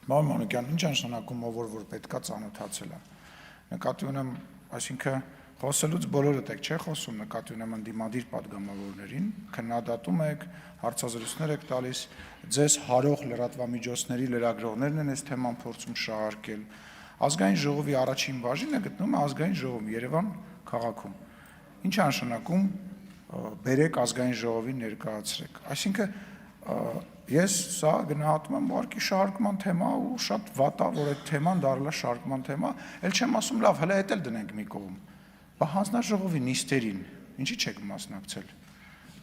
Պարոն Մանուկյան, ինչ նշանակում ով որ պետքա ծանոթացել է։ Նկատի ունեմ, այսինքն խոսելուց բոլորդ եք, չէ՞ խոսում, նկատի ունեմ ընդդիմադիր падգամավորներին, քննադատում եք, հարցազրույցներ եք տալիս, ձեզ հարող լրատվամիջոցների լրագրողներն են այս թեման փորձում շահարկել։ Ազգային ժողովի առաջին բաժինը գտնվում է ազգային ժողովում Երևան քաղաքում։ Ինչ է նշանակում բերեք ազգային ժողովին ներկայացրեք։ Այսինքն ես սա գնահատում եմ ուղղակի շարժման թեմա ու շատ վատ է, որ այդ թեման դառնա շարժման թեմա, էլ չեմ ասում լավ, հələ էդ էլ դնենք մի կողմ։ Բա հանձնաժողովի նիստերին ինչի չեք մասնակցել։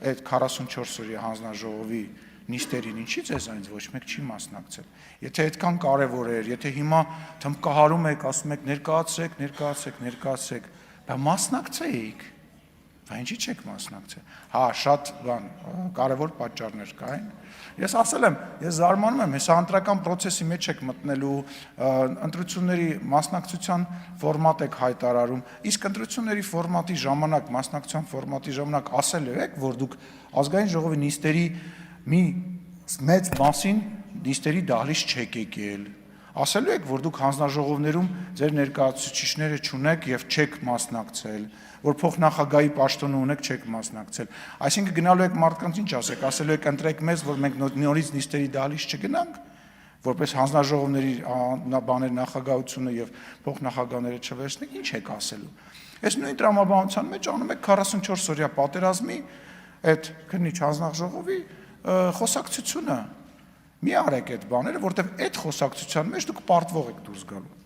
Այդ 44 օրյա հանձնաժողովի նիստերին ինչի ձեզանից ոչ մեկ չի մասնակցել։ Եթե այդքան կարևոր էր, եթե հիմա թմբկահարում եք, ասում եք ներկայացրեք, բա մասնակցեիք։ Բա ինչի չեք մասնակցել։ Հա, շատ բան կարևոր պատճառներ կային։ Ես ասել եմ, ես զարմանում եմ, հեսա ընտրական process-ի մեջ եք մտնելու, ընտրությունների մասնակցության ֆորմատ եք հայտարարում, իսկ ընտրությունների ֆորմատի ժամանակ, մասնակցության ֆորմատի ժամանակ ասել եք, որ դուք ազգային ժողովի նիստերի մի մեծ մասին նիստերի դահլիճ չեք եկել։ Ասելու եք, որ դուք հանձնաժողովներում ձեր ներկայացուցիչները չունեք եւ չեք մասնակցել, որ փոխնախագահի պաշտոնը ունեք, չեք մասնակցել։ Այսինքն գնալու եք մարդկանց ինչ ասեք, ասելու եք ընտրեք մեզ, որ մենք նորից նիստերի դահլիճ չգնանք, որպես հանձնաժողովների բաներ նախագահությունը եւ փոխնախագահները չվերցնենք, ինչ եք ասելու։ Այս նույն տրամաբանության մեջ անում եք 44 օրյա պատերազմի այդ քննիչ հանձնաժողովի խոսակցությունը։ Մի արեք այդ բաները, որտեղ այդ խոսակցության մեջ դուք պարտվող եք դուրս գալու։